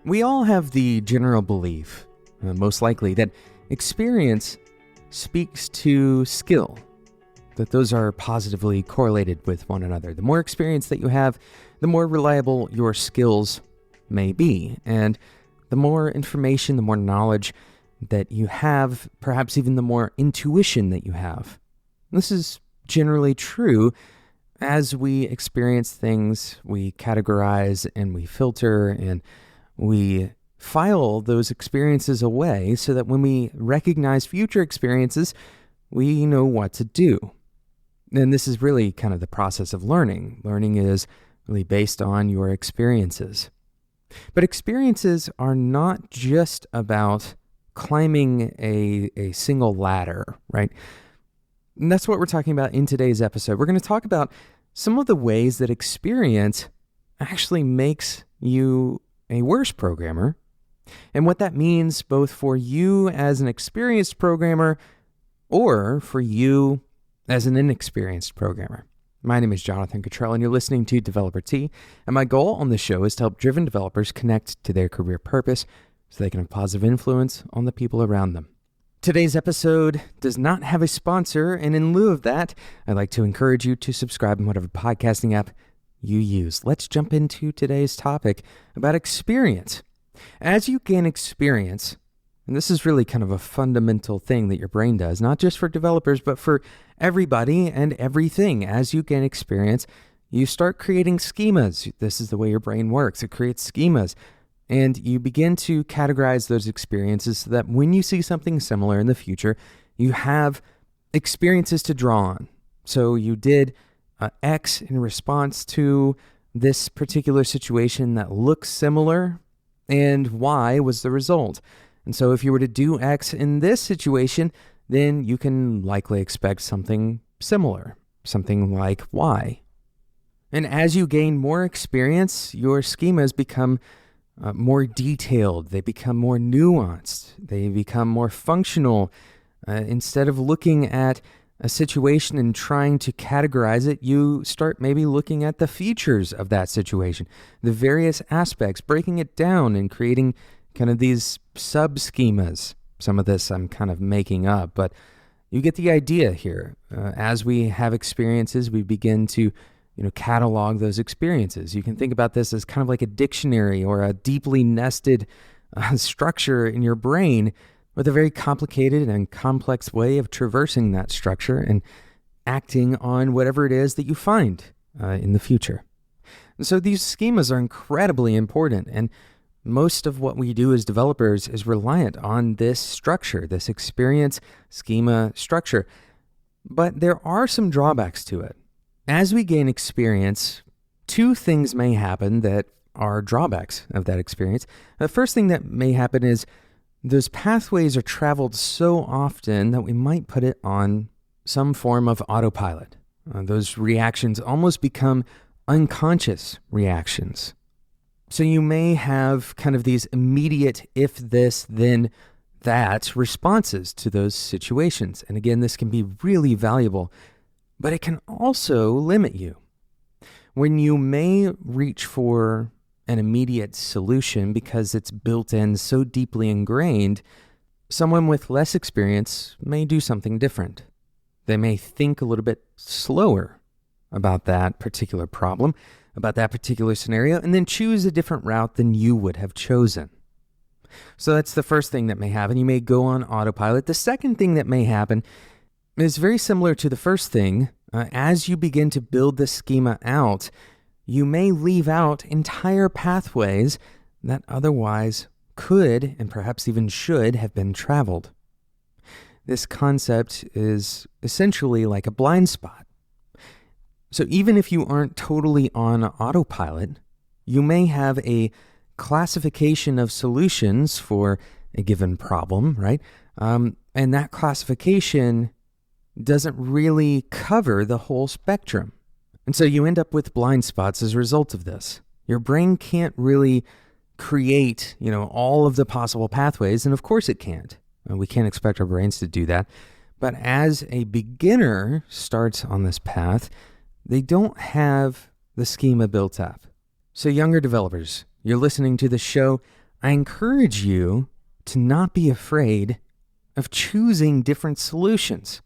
We all have the general belief, most likely, that experience speaks to skill, that those are positively correlated with one another. The more experience that you have, the more reliable your skills may be. And the more information, the more knowledge that you have, perhaps even the more intuition that you have. This is generally true. As we experience things, we categorize and we filter and we file those experiences away so that when we recognize future experiences, we know what to do. And this is really kind of the process of learning. Learning is really based on your experiences. But experiences are not just about climbing a single ladder, right? And that's what we're talking about in today's episode. We're going to talk about some of the ways that experience actually makes you a worse programmer, and what that means both for you as an experienced programmer or for you as an inexperienced programmer. My name is Jonathan Cottrell, and you're listening to Developer T, and my goal on this show is to help driven developers connect to their career purpose so they can have positive influence on the people around them. Today's episode does not have a sponsor, and in lieu of that, I'd like to encourage you to subscribe in whatever podcasting app you use. Let's jump into today's topic about experience. As you gain experience, and this is really kind of a fundamental thing that your brain does, not just for developers, but for everybody and everything. As you gain experience, you start creating schemas. This is the way your brain works. It creates schemas. And you begin to categorize those experiences so that when you see something similar in the future, you have experiences to draw on. So you did X in response to this particular situation that looks similar, and Y was the result. And so if you were to do X in this situation, then you can likely expect something similar, something like Y. And as you gain more experience, your schemas become more detailed. They become more nuanced. They become more functional. Instead of looking at a situation and trying to categorize it, you start maybe looking at the features of that situation, the various aspects, breaking it down and creating kind of these sub-schemas. Some of this I'm kind of making up, but you get the idea here. As we have experiences, we begin to catalog those experiences. You can think about this as kind of like a dictionary or a deeply nested structure in your brain with a very complicated and complex way of traversing that structure and acting on whatever it is that you find in the future. And so these schemas are incredibly important, and most of what we do as developers is reliant on this structure, this experience schema structure. But there are some drawbacks to it. As we gain experience, two things may happen that are drawbacks of that experience. The first thing that may happen is those pathways are traveled so often that we might put it on some form of autopilot. Those reactions almost become unconscious reactions. So you may have kind of these immediate if this, then that responses to those situations. And again, this can be really valuable, but it can also limit you. When you may reach for an immediate solution because it's built in so deeply ingrained, someone with less experience may do something different. They may think a little bit slower about that particular problem, about that particular scenario, and then choose a different route than you would have chosen. So that's the first thing that may happen. You may go on autopilot. The second thing that may happen is very similar to the first thing. As you begin to build the schema out, you may leave out entire pathways that otherwise could and perhaps even should have been traveled. This concept is essentially like a blind spot. So even if you aren't totally on autopilot, you may have a classification of solutions for a given problem, right? And that classification doesn't really cover the whole spectrum. And so you end up with blind spots as a result of this. Your brain can't really create, all of the possible pathways, and of course it can't. We can't expect our brains to do that. But as a beginner starts on this path, they don't have the schema built up. So younger developers, you're listening to the show, I encourage you to not be afraid of choosing different solutions.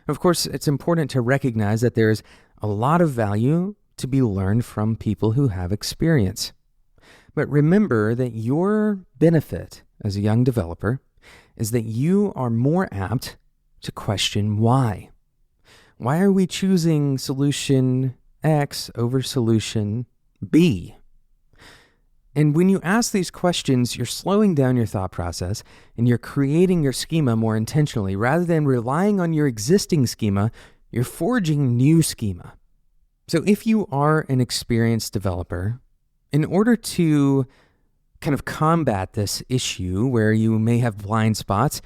Of course, it's important to recognize that there's a lot of value to be learned from people who have experience. But remember that your benefit as a young developer is that you are more apt to question why. Why are we choosing solution X over solution B? And when you ask these questions, you're slowing down your thought process and you're creating your schema more intentionally. Rather than relying on your existing schema, you're forging new schema. So if you are an experienced developer, in order to kind of combat this issue where you may have blind spots,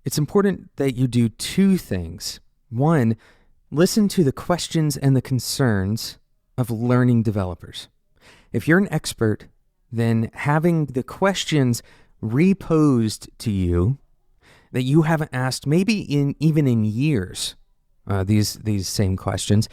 it's important that you do two things. One, listen to the questions and the concerns of learning developers. If you're an expert, then having the questions reposed to you that you haven't asked maybe even in years, these same questions,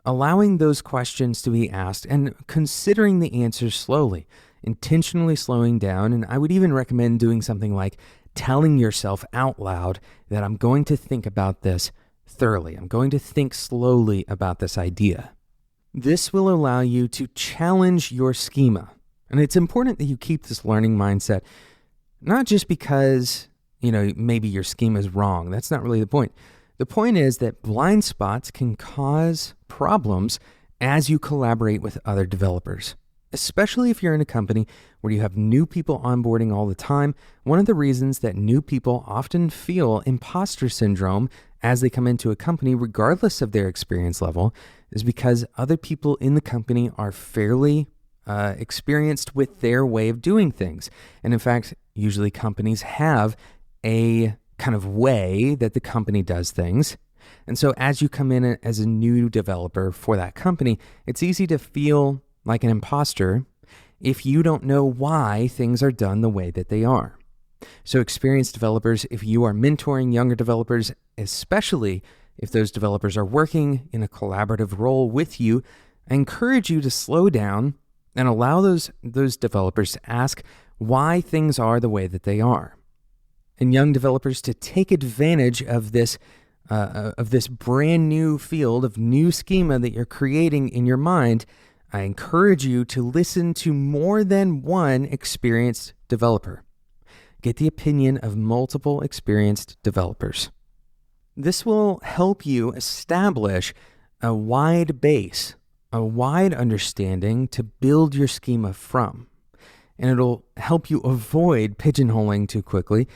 allowing those questions to be asked and considering the answers slowly, intentionally slowing down. And I would even recommend doing something like telling yourself out loud that I'm going to think about this thoroughly. I'm going to think slowly about this idea. This will allow you to challenge your schema. And it's important that you keep this learning mindset, not just because, maybe your schema is wrong. That's not really the point. The point is that blind spots can cause problems as you collaborate with other developers, especially if you're in a company where you have new people onboarding all the time. One of the reasons that new people often feel imposter syndrome as they come into a company, regardless of their experience level, is because other people in the company are fairly experienced with their way of doing things. And in fact, usually companies have a kind of way that the company does things. And so as you come in as a new developer for that company, it's easy to feel like an imposter if you don't know why things are done the way that they are. So experienced developers, if you are mentoring younger developers, especially if those developers are working in a collaborative role with you, I encourage you to slow down and allow those developers to ask why things are the way that they are. And young developers to take advantage of this brand new field of new schema that you're creating in your mind, I encourage you to listen to more than one experienced developer. Get the opinion of multiple experienced developers. This will help you establish a wide base, a wide understanding to build your schema from. And it'll help you avoid pigeonholing too quickly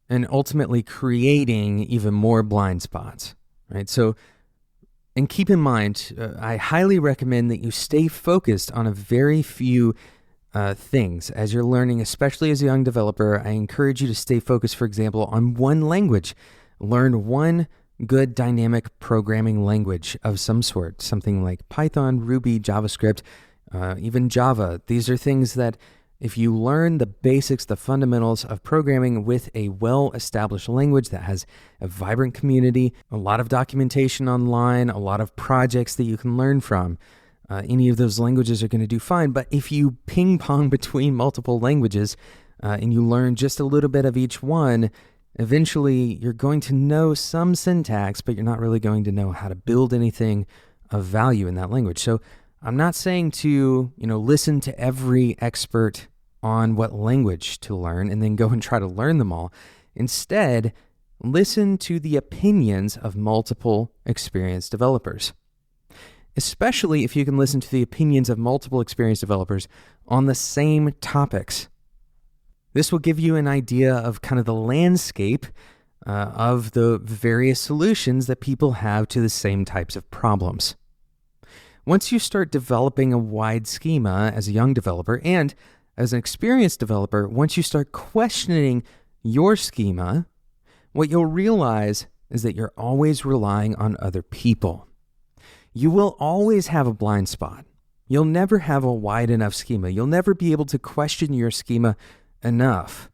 and ultimately creating even more blind spots, right? So, and keep in mind, I highly recommend that you stay focused on a very few things as you're learning, especially as a young developer. I encourage you to stay focused, for example, on one language. Learn one good dynamic programming language of some sort, something like Python, Ruby, JavaScript, even Java. These are things that if you learn the basics, the fundamentals of programming with a well-established language that has a vibrant community, a lot of documentation online, a lot of projects that you can learn from, any of those languages are going to do fine. But if you ping pong between multiple languages and you learn just a little bit of each one, eventually you're going to know some syntax, but you're not really going to know how to build anything of value in that language. So I'm not saying to, listen to every expert on what language to learn and then go and try to learn them all. Instead, listen to the opinions of multiple experienced developers, especially if you can listen to the opinions of multiple experienced developers on the same topics. This will give you an idea of kind of the landscape of the various solutions that people have to the same types of problems. Once you start developing a wide schema as a young developer and as an experienced developer, once you start questioning your schema, what you'll realize is that you're always relying on other people. You will always have a blind spot. You'll never have a wide enough schema. You'll never be able to question your schema enough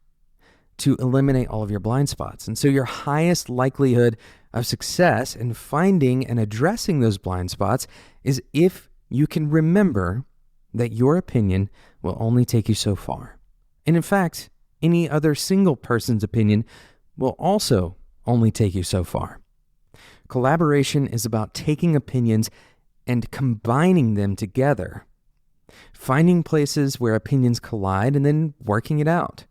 to eliminate all of your blind spots. And so your highest likelihood of success in finding and addressing those blind spots is if you can remember that your opinion will only take you so far. And in fact, any other single person's opinion will also only take you so far. Collaboration is about taking opinions and combining them together, finding places where opinions collide and then working it out.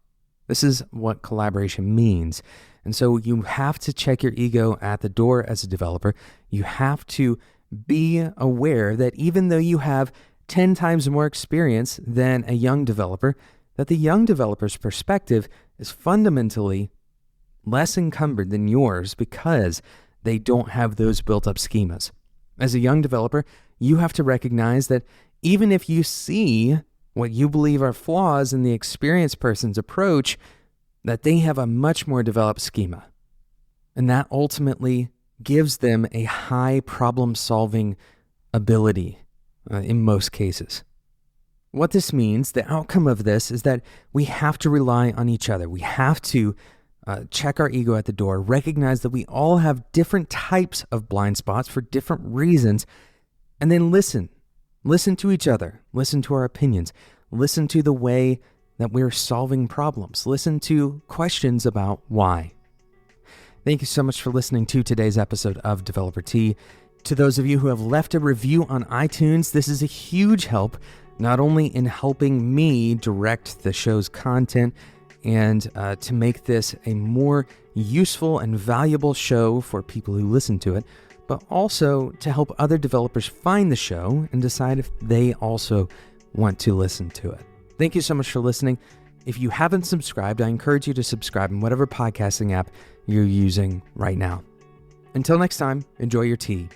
This is what collaboration means. And so you have to check your ego at the door as a developer. You have to be aware that even though you have 10 times more experience than a young developer, that the young developer's perspective is fundamentally less encumbered than yours because they don't have those built-up schemas. As a young developer, you have to recognize that even if you see what you believe are flaws in the experienced person's approach, that they have a much more developed schema. And that ultimately gives them a high problem-solving ability in most cases. What this means, the outcome of this, is that we have to rely on each other. We have to check our ego at the door, recognize that we all have different types of blind spots for different reasons, and then listen. Listen to each other. Listen to our opinions. Listen to the way that we're solving problems. Listen to questions about why. Thank you so much for listening to today's episode of Developer Tea. To those of you who have left a review on iTunes, this is a huge help, not only in helping me direct the show's content and to make this a more useful and valuable show for people who listen to it, but also to help other developers find the show and decide if they also want to listen to it. Thank you so much for listening. If you haven't subscribed, I encourage you to subscribe in whatever podcasting app you're using right now. Until next time, enjoy your tea.